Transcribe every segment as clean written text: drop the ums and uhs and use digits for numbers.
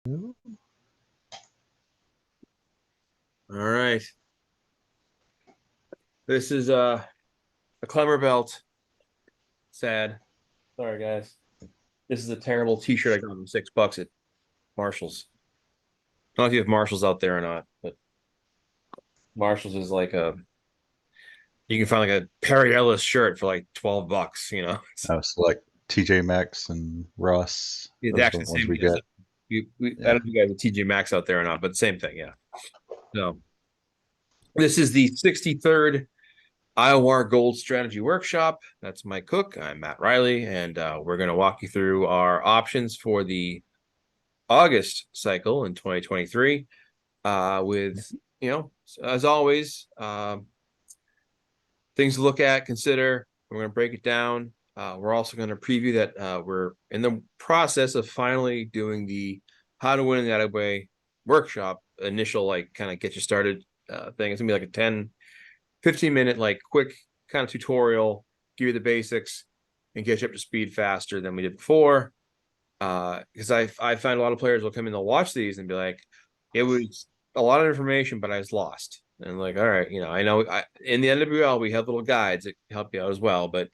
All right. This is a Clemmer belt. Sad. Sorry, guys. This is a terrible T-shirt I got from $6 at Marshalls. I don't know if you have Marshalls out there or not, but Marshalls is like you can find like a Perry Ellis shirt for like $12. So like TJ Maxx and Ross, It's those are the actually the ones same. we get. I Yeah. don't know if you guys have TJ Maxx out there or not, but same thing. Yeah. So this is the 63rd IWAR Gold Strategy Workshop. That's Mike Cook. I'm Matt Riley, and we're going to walk you through our options for the August cycle in 2023 with, as always, things to look at, consider. We're going to break it down. We're also going to preview that we're in the process of finally doing the How to Win That Way workshop, initial, like, kind of get you started thing. It's going to be like a 10-15 minute, like, quick kind of tutorial, give you the basics, and get you up to speed faster than we did before. Because I find a lot of players will come in, they'll watch these and be like, it was a lot of information, but I was lost. And I'm like, all right, I know in the NWL we have little guides that help you out as well, but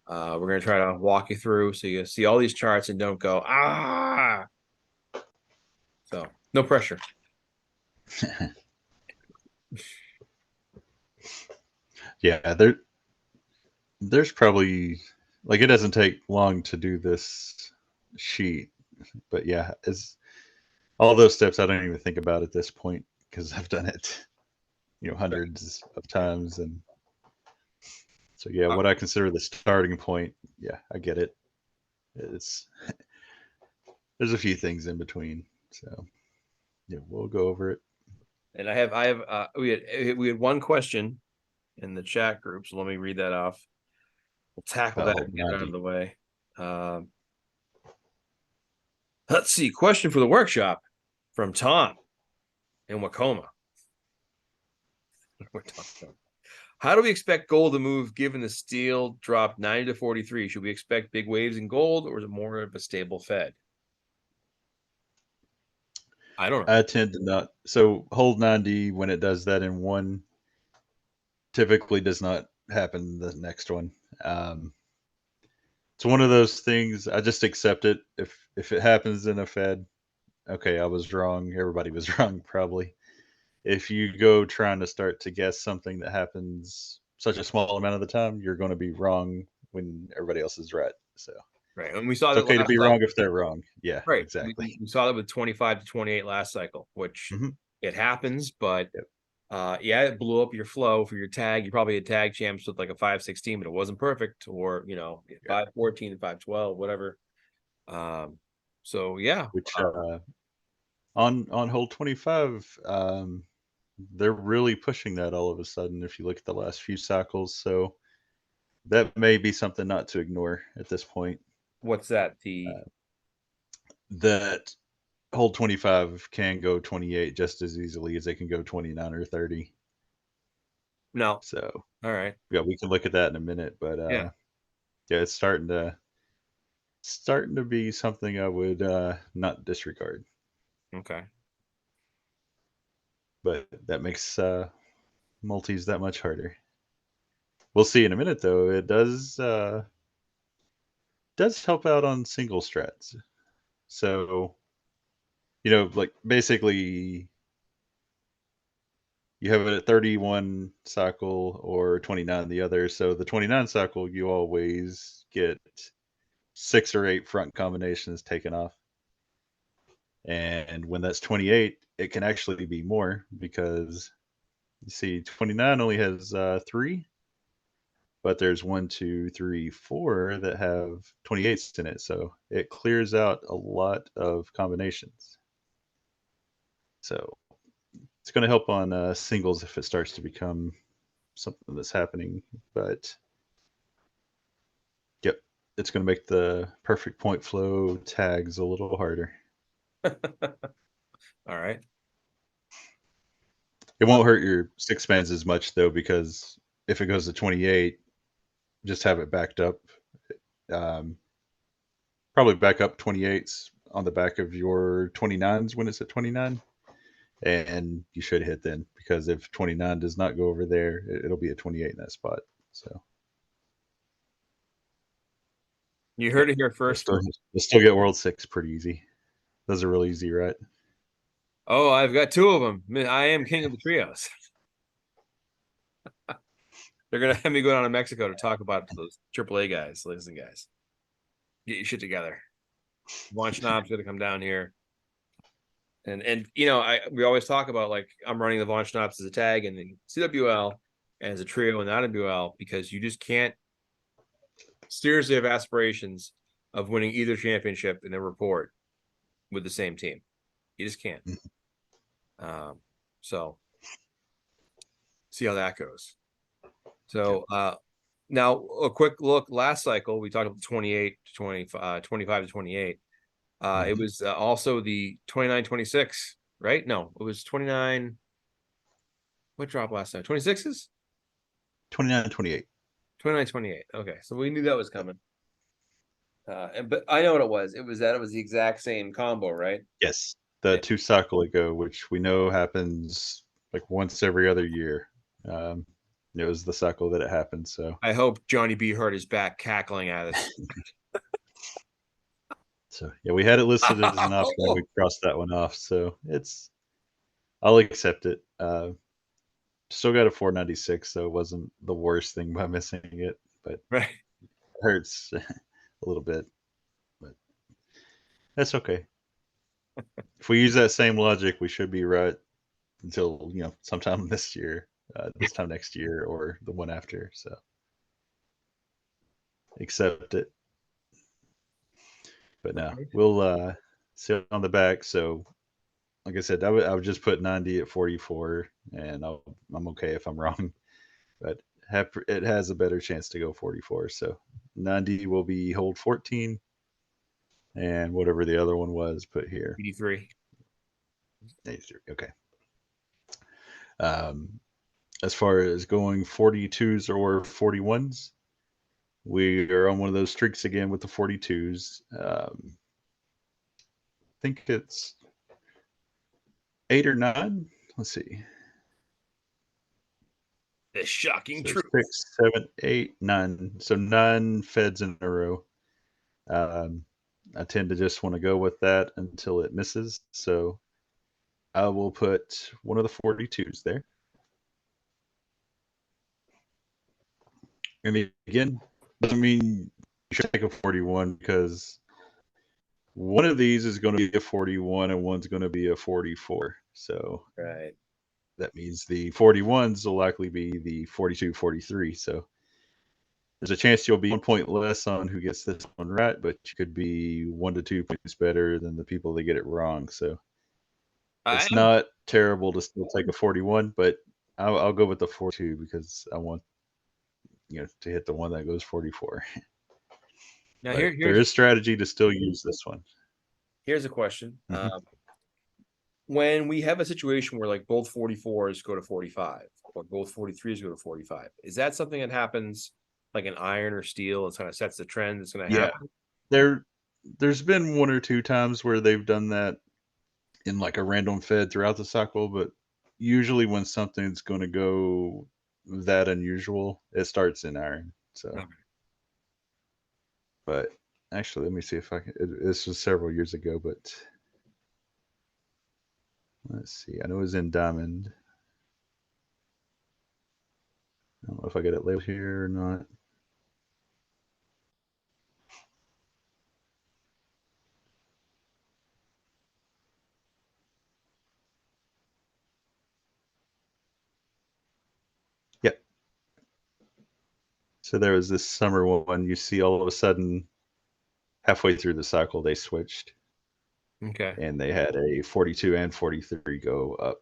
we're gonna try to walk you through so you see all these charts and don't go So no pressure. Yeah, there's probably like it doesn't take long to do this sheet, but yeah, it's all those steps I don't even think about at this point because I've done it, hundreds of times. And so yeah, Uh, what I consider the starting point, yeah, I get it. It's there's a few things in between. So yeah, we'll go over it. and I have we had one question in the chat group, so let me read that off. We'll tackle that Oh, and get it out of 90. the way. Let's see. Question for the workshop from Tom in Wacoma. We're talking. How do we expect gold to move given the steel dropped 90 to 43? Should we expect big waves in gold, or is it more of a stable Fed? I don't know. I tend to not. So hold 90 when it does that in one typically does not happen the next one. Um, it's one of those things. I just accept it. If it happens in a Fed, okay, I was wrong. Everybody was wrong probably. If you go trying to start to guess something that happens such a small amount of the time, you're going to be wrong when everybody else is right. So Right. And we saw it's that okay to last be wrong cycle. if they're wrong. Yeah, Right. exactly. We saw that with 25 to 28 last cycle, which Hmm. it happens, but Yep. yeah, it blew up your flow for your tag. You probably had tag champs with like a 516, but it wasn't perfect, or 514, 512, whatever. Um, so yeah. Which on hole 25, they're really pushing that all of a sudden if you look at the last few cycles. So that may be something not to ignore at this point. What's that? The Uh, that hole 25 can go 28 just as easily as they can go 29 or 30. No. So All right. yeah, we can look at that in a minute. But Yeah. yeah, it's starting to be something I would not disregard. Okay. But that makes multis that much harder. We'll see in a minute though. It does help out on single strats. So, like basically you have it at 31 cycle or 29 the other. So the 29 cycle, you always get 6 or 8 front combinations taken off. And when that's 28, it can actually be more because you see 29 only has 3, but there's 1, 2, 3, 4 that have 28s in it. So it clears out a lot of combinations. So it's going to help on singles if it starts to become something that's happening. But yep, it's going to make the perfect point flow tags a little harder. All right. It won't hurt your six spans as much though, because if it goes to 28, just have it backed up. Um, Probably back up 28s on the back of your 29s when it's at 29, and you should hit then, because if 29 does not go over there, it'll be a 28 in that spot. So You yeah, heard it here you'll first. still you'll still get World Six pretty easy. Those are really easy, right? Oh, I've got two of them. I am king of the trios. They're gonna have me go down to Mexico to talk about those AAA guys, listen, guys. Get your shit together. Von Schnapp's gonna come down here. And I we always talk about like I'm running the Von Schnapps as a tag and the CWL and as a trio and the IWL because you just can't seriously have aspirations of winning either championship in a report with the same team. You just can't. Mhm. Um, so see how that goes. Yeah. So now a quick look last cycle, we talked about 28 to 25, 25 to 28. It Mm-hmm. was also the 29-26, right? No, it was 29. What dropped last time? 26s? 29, 28. 29-28. Okay. So we knew that was coming. But I know what it was. It was the exact same combo, right? Yes, the Yeah. two cycle ago, which we know happens like once every other year. Um, it was the cycle that it happened. So, I hope Johnny B. Hurt is back cackling at us. so yeah, we had it listed as an option, and we crossed that one off. So I'll accept it. Still got a 496, so it wasn't the worst thing by missing it, but it Right. hurts a little bit. But that's okay. If we use that same logic, we should be right until sometime this year, this time next year, or the one after. So accept it. But no, we'll sit on the back. So like I said, I would just put 90 at 44, and I'm okay if I'm wrong, but it has a better chance to go 44. So 90 will be hold 14, and whatever the other one was, put here. 83. 83. Okay. Um, as far as going 42s or 41s, we are on one of those streaks again with the 42s. I think it's 8 or 9. Let's see. The shocking So truth. 6, 7, 8, 9. So 9 feds in a row. Um, I tend to just want to go with that until it misses. So I will put one of the 42s there. And again, doesn't mean you should take a 41, because one of these is going to be a 41 and one's going to be a 44. So Right. that means the 41s will likely be the 42, 43. So there's a chance you'll be 1 point less on who gets this one right, but you could be 1 to 2 points better than the people that get it wrong. So I it's not terrible to still take a 41, but I'll go with the 42 because I want to hit the one that goes 44. now But there is strategy to still use this one. here's a question. Mhm. When we have a situation where like both 44s go to 45 or both 43s go to 45, is that something that happens like an iron or steel? It kind of sets the trend. It's going to Yeah, happen. there's been 1 or 2 times where they've done that in like a random fed throughout the cycle, but usually when something's going to go that unusual, it starts in iron. So, Okay. but actually, let me see if I can. This was several years ago, but let's see. I know it was in diamond. I don't know if I get it labeled here or not. Yep. So there was this summer one. You see, all of a sudden, halfway through the cycle, they switched, Okay. and they had a 42 and 43 go up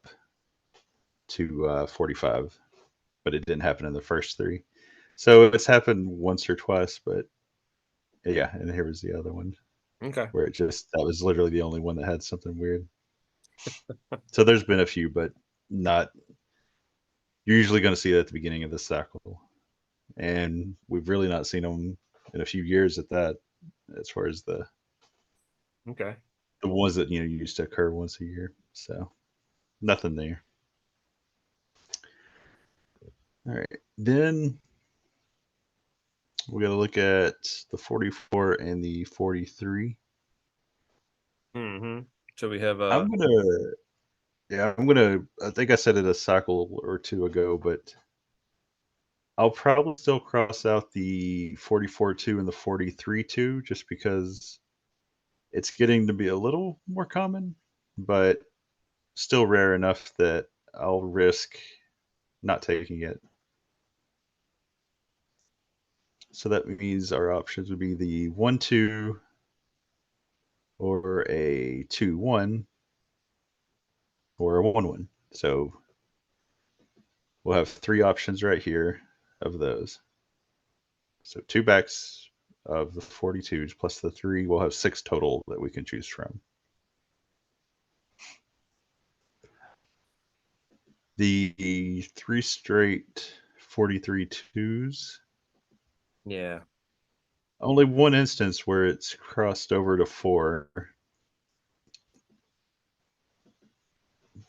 to 45, but it didn't happen in the first 3. So it's happened once or twice, but yeah, and here was the other one Okay. where that was literally the only one that had something weird. So there's been a few, but not, you're usually going to see it at the beginning of the cycle. And we've really not seen them in a few years at that, as far as the Okay. the ones that used to occur once a year. So nothing there. All right, then we got to look at the 44 and the 43. Mm-hmm. So we have I'm gonna, yeah, I'm gonna. I think I said it a cycle or two ago, but I'll probably still cross out the 44-2 and the 43-2 just because it's getting to be a little more common, but still rare enough that I'll risk not taking it. So that means our options would be the 1-2 or a 2-1 or a 1-1. So we'll have three options right here of those. So two backs of the 42s plus the three, we'll have six total that we can choose from. The three straight 43 twos, yeah. only one instance where it's crossed over to four,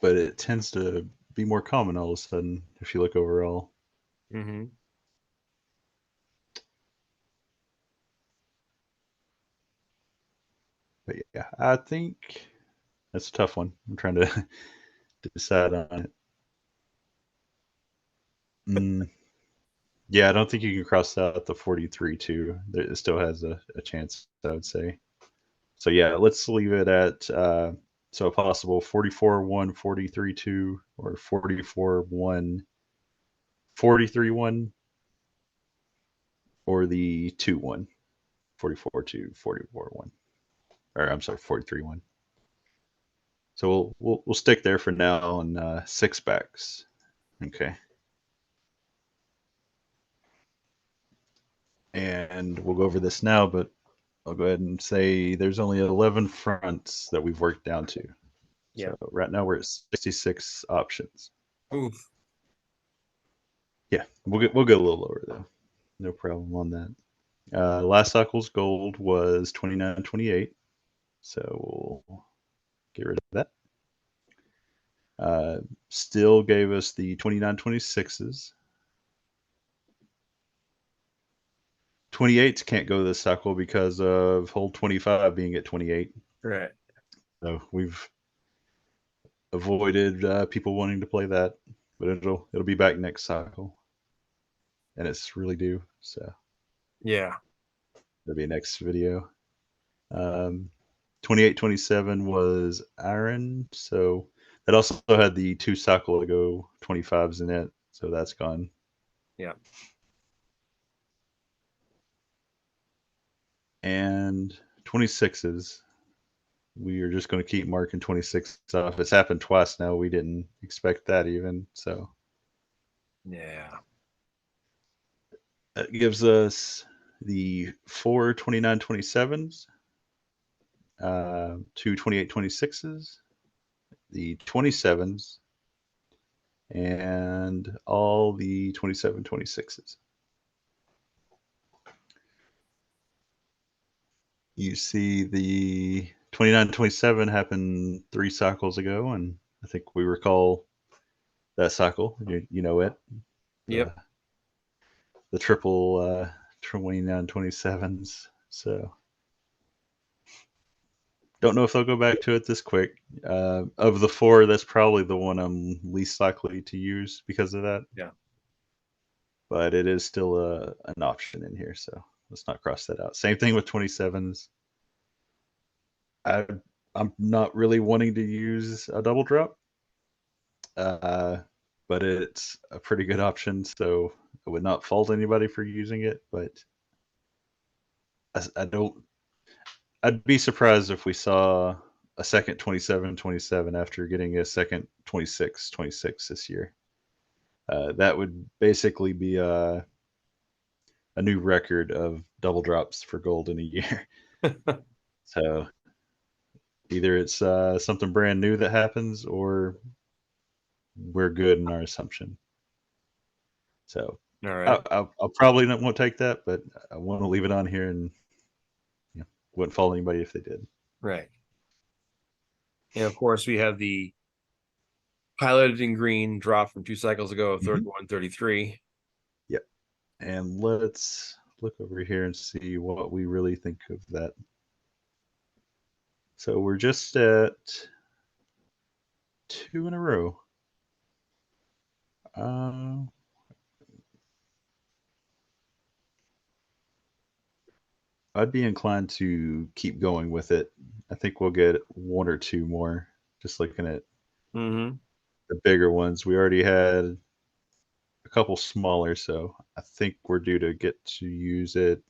but it tends to be more common all of a sudden if you look overall. Mm-hmm. But yeah, I think that's a tough one. I'm trying to decide on it. Mm, yeah, I don't think you can cross out the 43 too. It still has a chance, I would say. So yeah, let's leave it at so a possible 44-1, 43-2, or 44-1, 43-1, or the 2-1, 44-2, 44-1. Or I'm sorry, 43-1. So we'll stick there for now on six backs. Okay. And we'll go over this now, but I'll go ahead and say there's only 11 fronts that we've worked down to. Yeah. So right now we're at 66 options. Oof. Yeah, we'll go a little lower though. No problem on that. Last cycle's gold was 29.28, so we'll get rid of that. Still gave us the 29.26s. 28s can't go this cycle because of hole 25 being at 28. Right. So we've avoided people wanting to play that, but it'll be back next cycle, and it's really due. So Yeah. that'll be next video. Um, 28-27 was iron, so that also had the two cycle ago 25s in it, so that's gone. Yeah. And 26s, we are just going to keep marking 26 off. It's happened twice now. We didn't expect that even, so Yeah. that gives us the four 29-27s, two 28-26s, the 27s, and all the 27-26s. You see the 29-27 happened three cycles ago, and I think we recall that cycle. You know it, the Yep. the triple 29-27s. So don't know if they'll go back to it this quick. Of the four, that's probably the one I'm least likely to use because of that. Yeah. But it is still an option in here, so let's not cross that out. Same thing with 27s. I, I'm not really wanting to use a double drop, uh, but it's a pretty good option, so I would not fault anybody for using it. But I don't. I'd be surprised if we saw a second 27-27 after getting a second 26-26 this year. That would basically be a new record of double drops for gold in a year. So either it's something brand new that happens, or we're good in our assumption. So All right. I'll probably not won't take that, but I want to leave it on here, and wouldn't fault anybody if they did. Right. And of course, we have the highlighted in green drop from 2 cycles ago of Hmm. 31, 33. Yep. And let's look over here and see what we really think of that. So we're just at 2 in a row. Uh, I'd be inclined to keep going with it. I think we'll get one or two more. Just looking at Mm-hmm. the bigger ones, we already had a couple smaller, so I think we're due to get to use it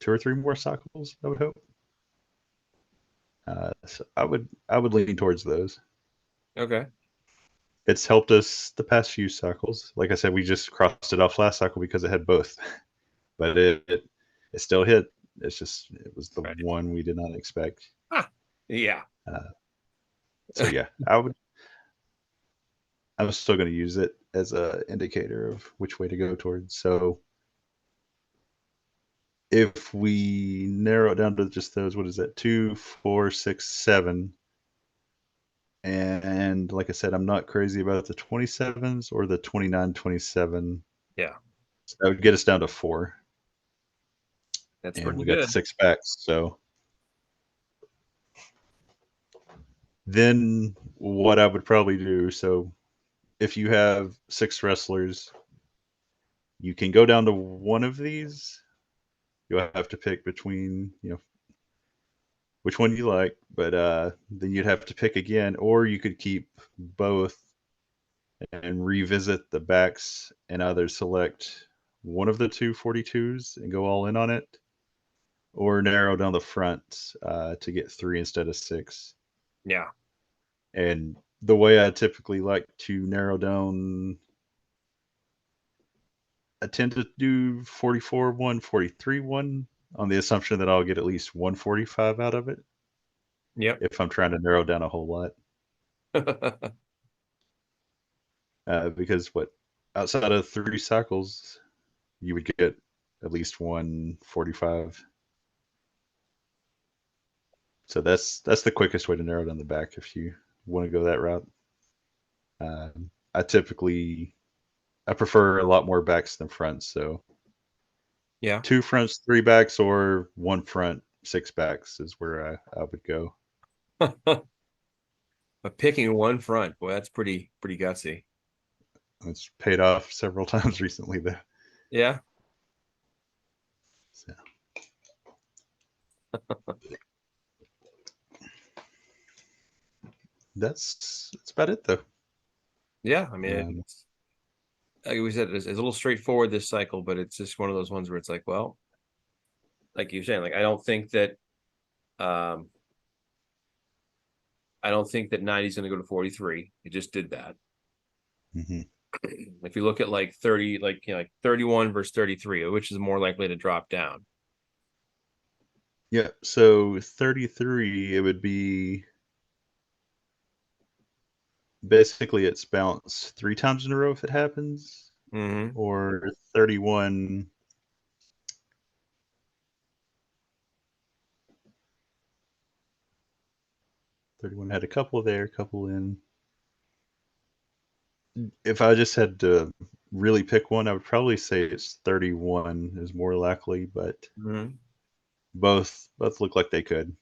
2 or 3 more cycles. I would hope. So I would lean towards those. Okay. It's helped us the past few cycles. Like I said, we just crossed it off last cycle because it had both, but it still hit. It's just it was the Right. one we did not expect. Ah, yeah. Uh, so yeah, I'm still going to use it as a indicator of which way to go towards. So if we narrow it down to just those, what is that? 2, 4, 6, 7. And like I said, I'm not crazy about the 27s or the 29, 27. Yeah. So that would get us down to 4. That's And pretty we got good. 6 backs. So then what I would probably do, so if you have 6 wrestlers, you can go down to one of these. You'll have to pick between, which one you like, but then you'd have to pick again, or you could keep both and revisit the backs and either select one of the two 42s and go all in on it, or narrow down the front to get 3 instead of 6. Yeah. And the way I typically like to narrow down, I tend to do 44 1, 43 1 on the assumption that I'll get at least 145 out of it Yep. if I'm trying to narrow down a whole lot. Because what outside of 3 cycles, you would get at least 145. So that's the quickest way to narrow down the back if you want to go that route. I typically I prefer a lot more backs than fronts, so Yeah. 2 fronts, 3 backs, or 1 front, 6 backs is where I would go. But picking one front, boy, that's pretty gutsy. It's paid off several times recently, though. Yeah. So that's about it, though. Yeah. I mean, Um, it's, like we said, it's a little straightforward this cycle, but it's just one of those ones where it's like, well, like you're saying, like um I don't think that 90 is going to go to 43. It just did that. mhm. If you look at like 30, like 31 versus 33, which is more likely to drop down. Yeah, so 33, it would be basically it's bounced 3 times in a row if it happens, Mm-hmm. or 31. 31 had a couple there, a couple in. If I just had to really pick one, I would probably say it's 31 is more likely, but Mm-hmm. both look like they could.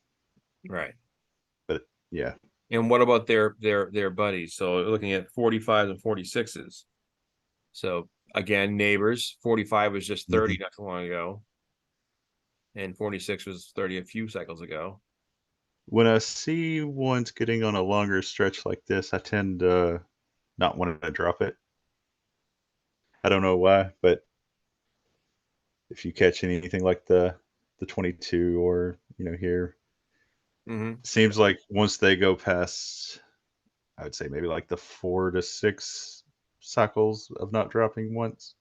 Right. But yeah. And what about their buddies? So looking at 45s and 46s. So again, neighbors. 45 was just 30 Mhm. not too long ago, and 46 was 30 a few cycles ago. When I see ones getting on a longer stretch like this, I tend to not want to drop it. I don't know why, but if you catch anything like the 22 or here, Mm-hmm. it seems like once they go past, I would say maybe like the 4 to 6 cycles of not dropping once,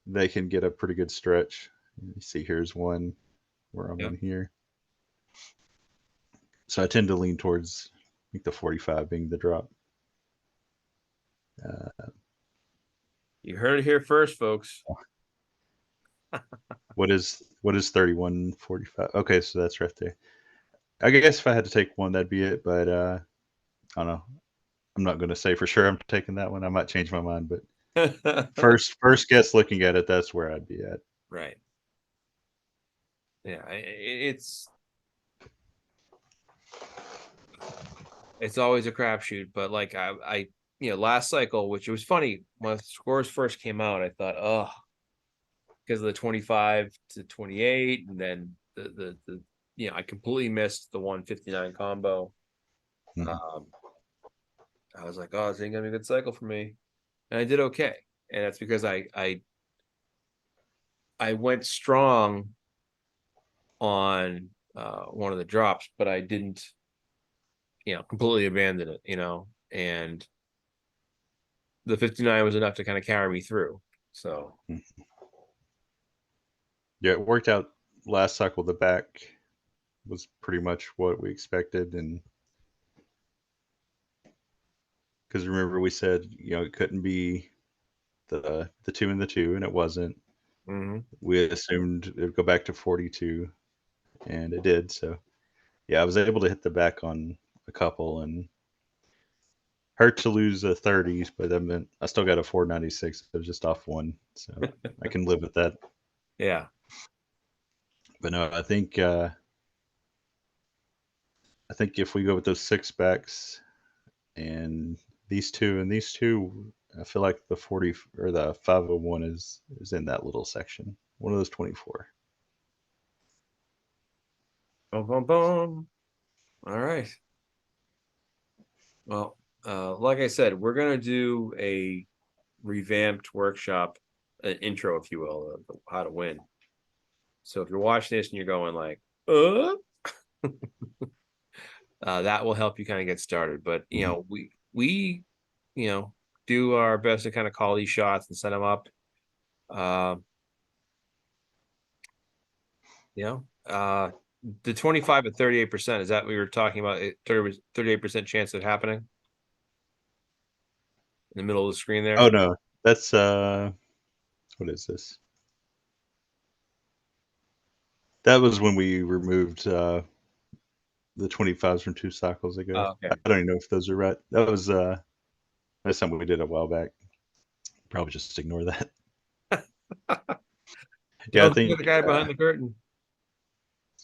they can get a pretty good stretch. You see, here's one where I'm Yeah. in here. So I tend to lean towards I think the 45 being the drop. Uh, You heard it here first, folks. what is 3145? Okay, so that's right there. I guess if I had to take one, that'd be it. But I don't know. I'm not going to say for sure I'm taking that one. I might change my mind, but first guess looking at it, that's where I'd be at. Right. Yeah, it's always a crapshoot, but like last cycle, which it was funny when scores first came out, I thought, oh, because of the 25 to 28, and then I completely missed the 159 combo. Mhm. Um, I was like, oh, this ain't gonna be a good cycle for me, and I did okay, and that's because I went strong on one of the drops, but I didn't, completely abandon it, and the 59 was enough to kind of carry me through. So, Yeah, it worked out last cycle. The back was pretty much what we expected, and because remember we said it couldn't be the two and the two, and it wasn't. mhm. We assumed it would go back to 42, and it did. So yeah, I was able to hit the back on a couple, and hurt to lose the 30s, but that meant I still got a 496. It was just off one, so I can live with that. Yeah. But no, I think if we go with those six backs and these two, I feel like the 40 or the 501 is in that little section. One of those 24. Boom, boom, boom. All right. Well, like I said, we're gonna do a revamped workshop, an intro, if you will, of how to win. So if you're watching this and you're going like, that will help you kind of get started. But Mhm. we you know do our best to kind of call these shots and set them up. Uh, you know, uh, the 25 and 38%, is that what we were talking about? 38% chance of happening in the middle of the screen Oh there. no, that's what is this? That was when we removed the 25s from two cycles ago. Oh, I okay. don't even know if those are right. That's something we did a while back. Probably just ignore that. Yeah, I Don't look at think the guy behind the curtain.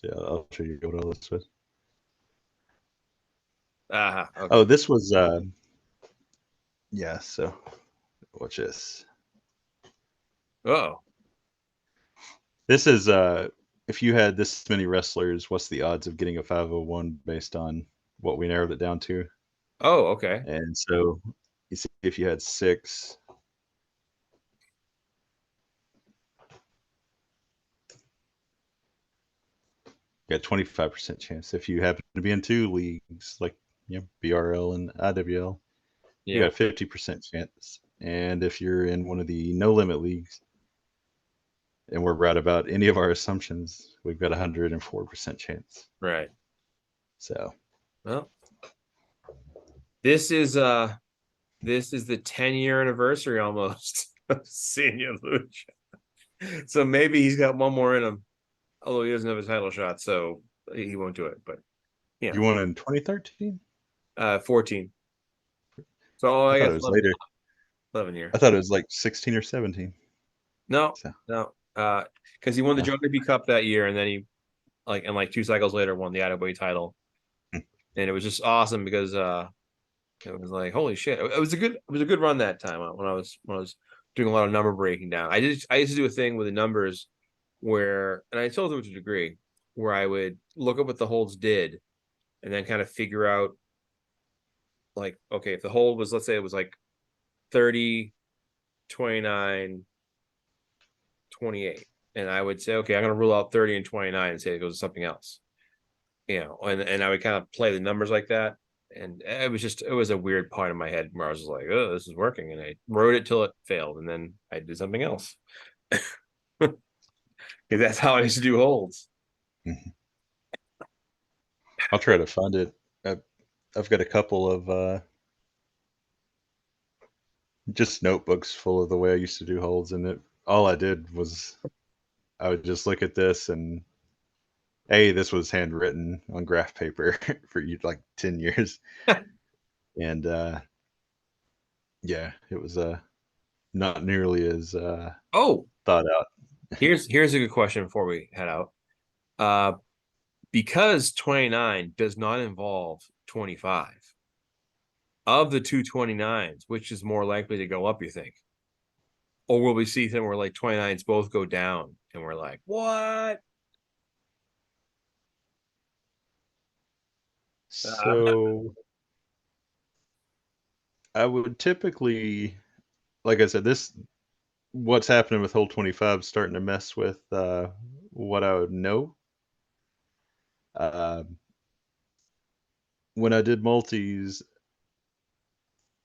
yeah, I'll show you what all this was. Okay. Oh, this was yeah, so watch this. Oh. This is if you had this many wrestlers, what's the odds of getting a 501 based on what we narrowed it down to? Oh, okay. And so you see if you had six, you got 25% chance. If you happen to be in two leagues like BRL and IWL, you got Yeah. a 50% chance. And if you're in one of the no limit leagues and we're right about any of our assumptions, we've got a 104% chance. Right. So Well, this is uh this is the 10-year anniversary almost of Senior Lucha. So maybe he's got one more in him, although he doesn't have a title shot, so he won't do it. But you won in 2013? 14. So I I thought it guess was 11, later. 11 year. I thought it was like 16 or 17. No, So no. Because he won the uh, JP Cup that year, and then he like 2 cycles later won the IWA title. And it was just awesome because it was like, holy shit. It was a good run that time when I was doing a lot of number breaking down. I used to do a thing with the numbers where, and I told them to a degree, where I would look up what the holds did and then kind of figure out, like, okay, if the hold was, let's say it was like 30, 29, 28, and I would say, okay, I'm gonna rule out 30 and 29 and say it goes to something else. And I would kind of play the numbers like that. And it was a weird part of my head where I was just like, oh, this is working. And I wrote it till it failed. And then I did something else. Because that's how I used to do holds. mhm. I'll try to find it. I, I've got a couple of just notebooks full of the way I used to do holds, and it all I did was I would just look at this This was handwritten on graph paper for you like 10 years. And yeah, it was not nearly as Oh, thought out. here's a good question before we head out. Uh, because 29 does not involve 25, of the two 29s, which is more likely to go up, you think? Or will we see them where like 29s both go down and we're like, what? So I would typically, like I said, this what's happening with hole 25 starting to mess with what I would know. Uh, when I did multis,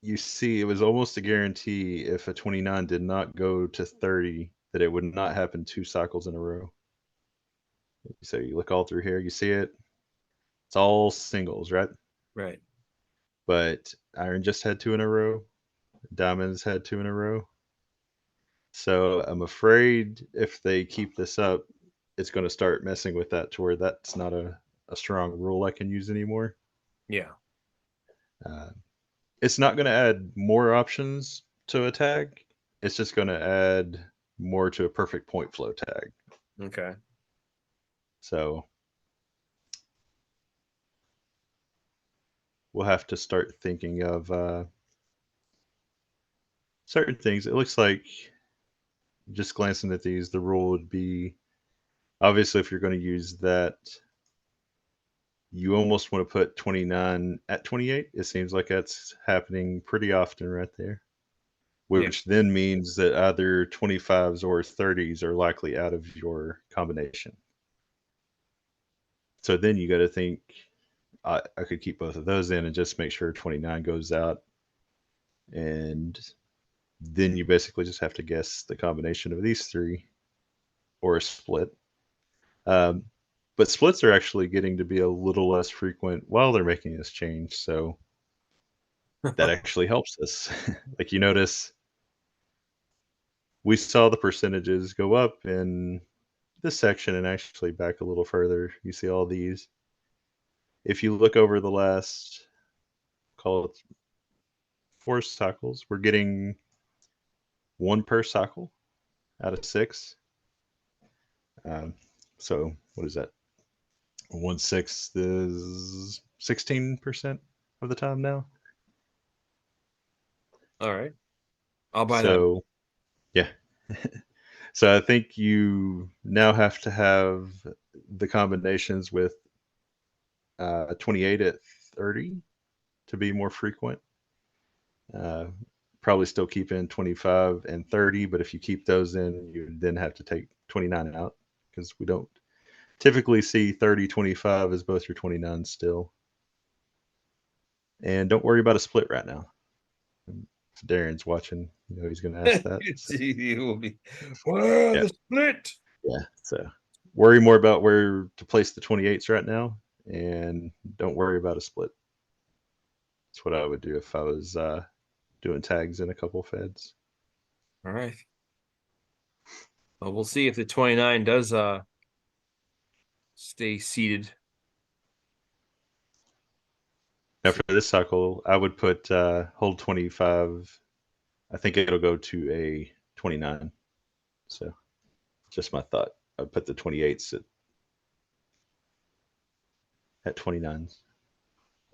you see, it was almost a guarantee if a 29 did not go to 30 that it would not happen 2 cycles in a row. So you look all through here, you see it. It's all singles, right? Right. But iron just had 2 in a row. Diamonds had 2 in a row. So I'm afraid if they keep this up, it's going to start messing with that to where that's not a strong rule I can use anymore. Yeah. Uh, it's not going to add more options to a tag. It's just going to add more to a perfect point flow tag. Okay. So we'll have to start thinking of certain things. It looks like just glancing at these, the rule would be obviously if you're going to use that, you almost want to put 29 at 28. It seems like that's happening pretty often right there, Yeah. which then means that either 25s or 30s are likely out of your combination. So then you got to think, I could keep both of those in and just make sure 29 goes out. And then you basically just have to guess the combination of these three or a split. Um, but splits are actually getting to be a little less frequent while they're making this change. So that actually helps us. Like you notice, we saw the percentages go up in this section and actually back a little further. You see all these. If you look over the last, call it 4 cycles, we're getting one per cycle out of 6. Um, so what is that? 1/6 is 16% of the time now. All right. I'll buy that. So yeah. So I think you now have to have the combinations with 28 at 30 to be more frequent. Uh, Probably still keep in 25 and 30, but if you keep those in, you then have to take 29 out because we don't typically see 30/25 as both your 29s still. And don't worry about a split right now. If Darren's watching, he's going to ask that. So, It will be, wow, yeah, the split. yeah. So worry more about where to place the 28s right now, and don't worry about a split. That's what I would do if I was doing tags in a couple feds. All right. Well, we'll see if the 29 does stay seated. Now for this cycle, I would put hold 25. I think it'll go to a 29. So just my thought. I'd put the 28s at 29s.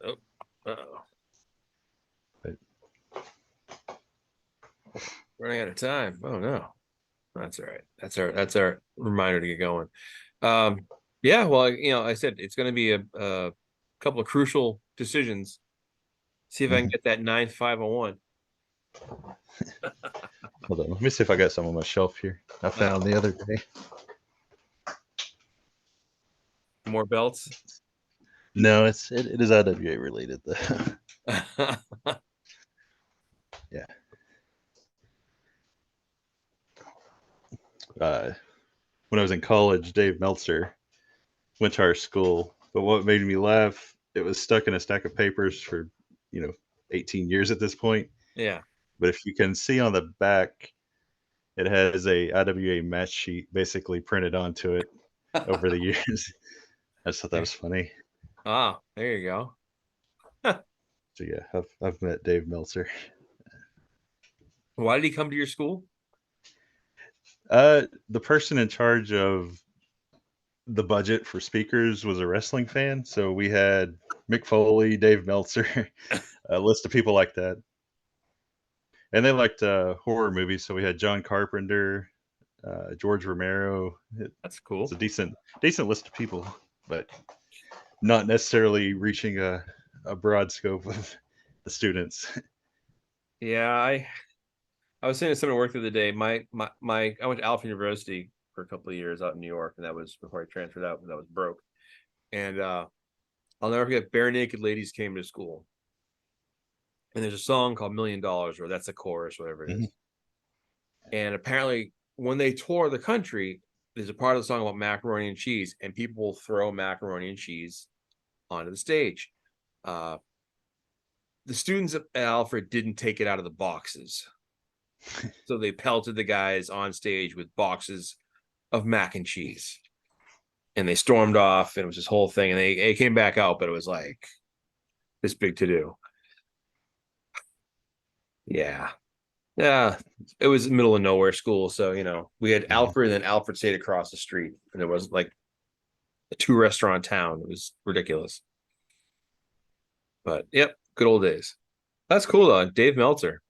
Oh, uh-oh. But Running out of time. Oh no. That's all right. That's our reminder to get going. Um, yeah, well, I said it's gonna be a couple of crucial decisions. See if I can mhm. get that 9501. Hold on. Let me see if I got some on my shelf here. I found the other day. More belts. No, it is IWA related though. Yeah. Uh, when I was in college, Dave Meltzer went to our school. But what made me laugh, it was stuck in a stack of papers for, you know, 18 years at this point. Yeah. But if you can see on the back, it has a IWA match sheet basically printed onto it over the years. I just thought that was funny. Ah, there you go. So yeah, I've met Dave Meltzer. Why did he come to your school? The person in charge of the budget for speakers was a wrestling fan, so we had Mick Foley, Dave Meltzer, a list of people like that, and they liked horror movies. So we had John Carpenter, George Romero. That's It's cool. a decent list of people, but not necessarily reaching a broad scope of the students. Yeah, I was saying to someone who worked the other day. My I went to Alpha University for a couple of years out in New York, and that was before I transferred out, and I was broke. And I'll never forget. Bare Naked Ladies came to school, and there's a song called $1,000,000, or that's a chorus, whatever it Mhm. is. And apparently, when they tour the country, there's a part of the song about macaroni and cheese, and people will throw macaroni and cheese onto the stage. Uh, the students at Alfred didn't take it out of the boxes, so they pelted the guys on stage with boxes of mac and cheese, and they stormed off. And it was this whole thing, and they came back out, but it was like this big to do. Yeah, yeah. It was middle of nowhere school, so we had Mhm. Alfred, and then Alfred stayed across the street, and it was like a two restaurant town. It was ridiculous. But yep, good old days. That's cool though. Dave Meltzer.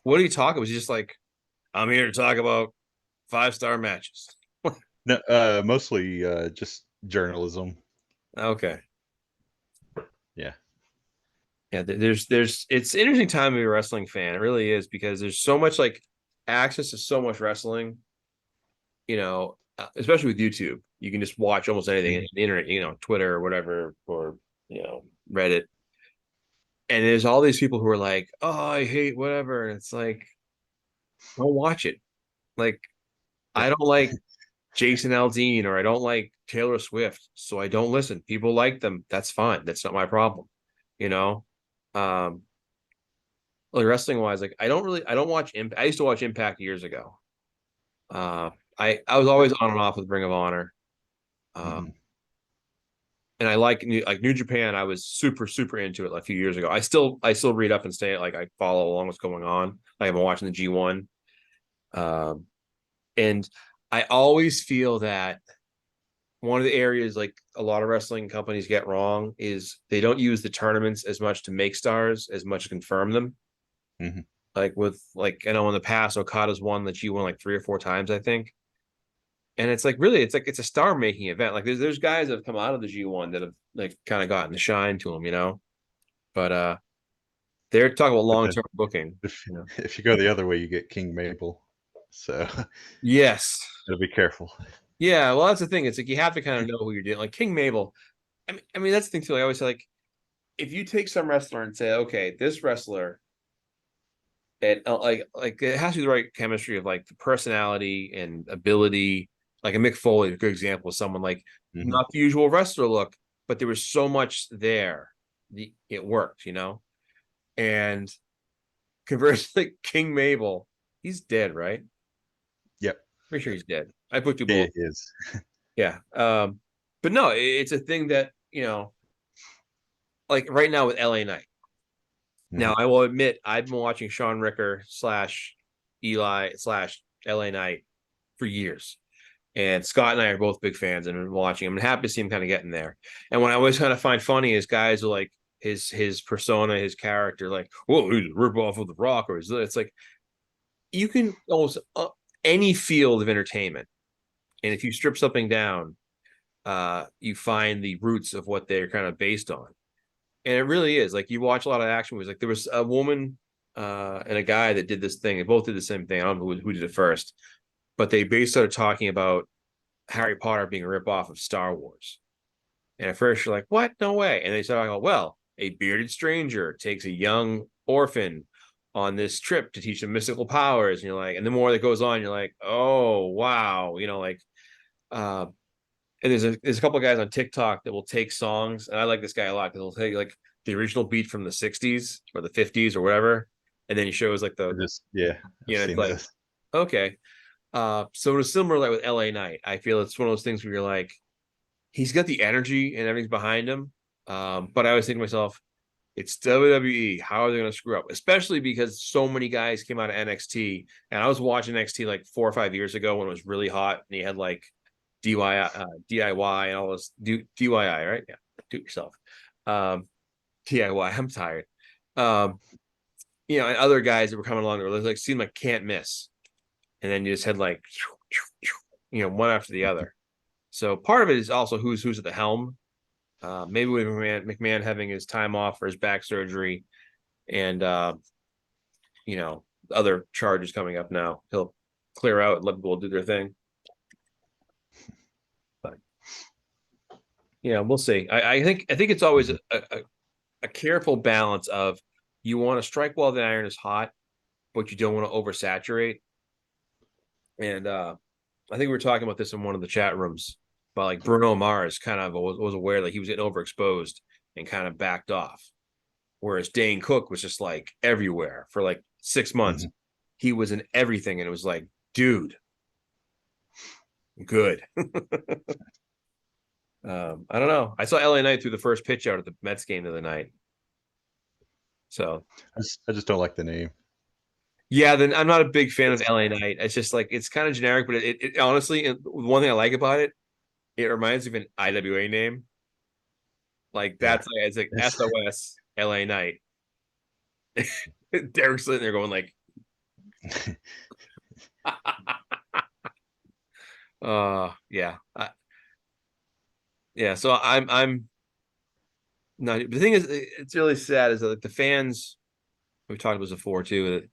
What did he talk? It was just like, I'm here to talk about 5-star matches. No, mostly just journalism. Okay. Yeah. Yeah, there's it's an interesting time to be a wrestling fan. It really is, because there's so much like access to so much wrestling, especially with YouTube. You can just watch almost anything on Mhm. the internet, Twitter or whatever, or Reddit. And there's all these people who are like, "Oh, I hate whatever." And it's like, don't watch it. Like, Yeah. I don't like Jason Aldean, or I don't like Taylor Swift, so I don't listen. People like them. That's fine. That's not my problem. You know? Um, like wrestling wise, like I don't watch Impact. I used to watch Impact years ago. Uh I was always on and off with Ring of Honor. Mhm. And I like New Japan. I was super, super into it like a few years ago. I still read up and stay, like I follow along what's going on. Like I've been watching the G1. Um and I always feel that one of the areas like a lot of wrestling companies get wrong is they don't use the tournaments as much to make stars as much to confirm them. Mhm. Like with like I know in the past Okada's won the G1 like 3 or 4 times, I think. And it's like really it's a star making event. Like there's guys that have come out of the G1 that have like kind of gotten the shine to them. But they're talking about But long then term booking. if You know. if you go the other way, you get King Mabel. So Yes. gotta be careful. Yeah, well that's the thing. It's like you have to kind of know who you're dealing. Like King Mabel. I mean that's the thing too. I always say, like, if you take some wrestler and say, okay, this wrestler, and like it has to be the right chemistry of like the personality and ability. Like a Mick Foley, a good example of someone like Mhm. not the usual wrestler look, but there was so much there. It worked. And conversely, King Mabel, he's dead, right? Yep. Pretty sure he's dead. I put two He bullets. is. Yeah. But no, it's a thing that, like right now with LA Knight. Now, Mhm. I will admit, I've been watching Sean Ricker slash Eli slash LA Knight for years. And Scott and I are both big fans and been watching him. I'm happy to see him kind of getting there. And what I always kind of find funny is guys are like his persona, his character, like, whoa, he's a rip off of The Rock, or it's like you can almost any field of entertainment. And if you strip something down, you find the roots of what they're kind of based on. And it really is like you watch a lot of action movies. Like there was a woman and a guy that did this thing. They both did the same thing. I don't know who did it first, but they basically started talking about Harry Potter being a ripoff of Star Wars. And at first you're like, what? No way. And they start talking, well, a bearded stranger takes a young orphan on this trip to teach them mystical powers. And you're like, and the more that goes on, you're like, oh wow, like uh and there's a couple of guys on TikTok that will take songs, and I like this guy a lot because he'll take like the original beat from the '60s or the '50s or whatever, and then he shows like I just yeah, I've it's seen like those. okay. So it's similar like with LA Knight. I feel it's one of those things where you're like, he's got the energy and everything's behind him. But I always think to myself, it's WWE. How are they going to screw up? Especially because so many guys came out of NXT, and I was watching NXT like 4 or 5 years ago when it was really hot, and he had like DIY and all this DIY, right? Yeah, do it yourself. DIY. I'm tired. Um, and other guys that were coming along, they like seemed like can't miss, and then you just had like, one after the other. So part of it is also who's at the helm. Maybe with McMahon having his time off for his back surgery, and other charges coming up now, he'll clear out and let people do their thing. But we'll see. I think it's always a careful balance of you want to strike while the iron is hot, but you don't want to oversaturate. And I think we were talking about this in one of the chat rooms, but like Bruno Mars kind of was aware that he was getting overexposed and kind of backed off. Whereas Dane Cook was just like everywhere for like 6 months. Mhm. He was in everything, and it was like, dude, good. I don't know. I saw LA Knight through the first pitch out at the Mets game the other night. So I just don't like the name. yeah, then I'm not a big fan of LA Knight. It's just like it's kind of generic, but it honestly, one thing I like about it, it reminds me of an IWA name. Like Yeah. it's like SOS LA Knight. Derek's sitting there going like, yeah, yeah. So I'm not. The thing is, it's really sad is that like the fans. We talked about this before too. That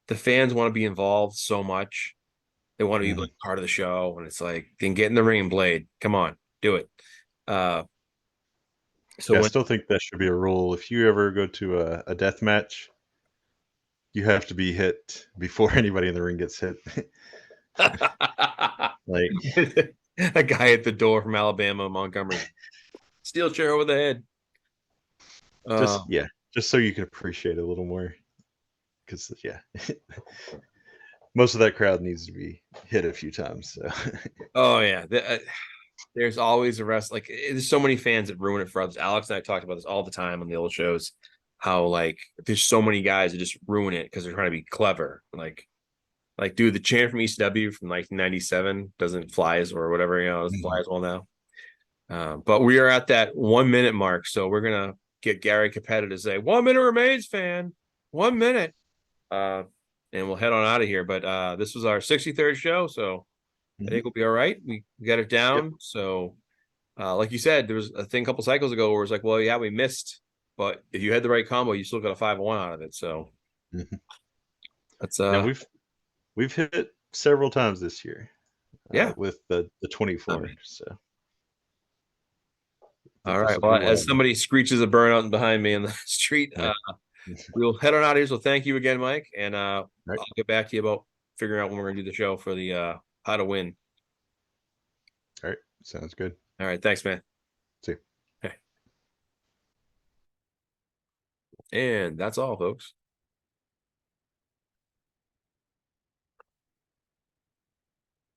the fans want to be involved so much. They want to be Mhm. like part of the show, and it's like, then get in the ring and blade. Come on, do it. Uh, so Yeah, I when still think that should be a rule. If you ever go to a death match, you have to be hit before anybody in the ring gets hit. Like, a guy at the door from Alabama, Montgomery, steel chair over the head. Uh, just so you can appreciate it a little more. Because yeah, most of that crowd needs to be hit a few times. So oh yeah, there's always a rest. Like there's so many fans that ruin it for others. Alex and I talked about this all the time on the old shows. How like there's so many guys that just ruin it because they're trying to be clever. Like dude, the chant from ECW from 1997 doesn't flies or whatever, it Mhm. flies well now. But we are at that 1 minute mark, so we're gonna get Gary Capetta to say 1 minute remains, fan. 1 minute. Uh, and we'll head on out of here. But this was our 63rd show, so I Mhm. think we'll be all right. We got it Yep. down. So like you said, there was a thing a couple cycles ago where it's like, well, yeah, we missed, but if you had the right combo, you still got a 5-1 out of it. So Mhm. that's Now we've hit several times this year yeah. with the I 24. mean, So I all think this right. will Well, be as one. somebody screeches a burnout behind me in the street, Yeah. we'll head on out of here. So thank you again, Mike, and All right. I'll get back to you about figuring out when we're gonna do the show for the how to win. All right. Sounds good. All right, thanks, man. See you. Okay. And that's all, folks.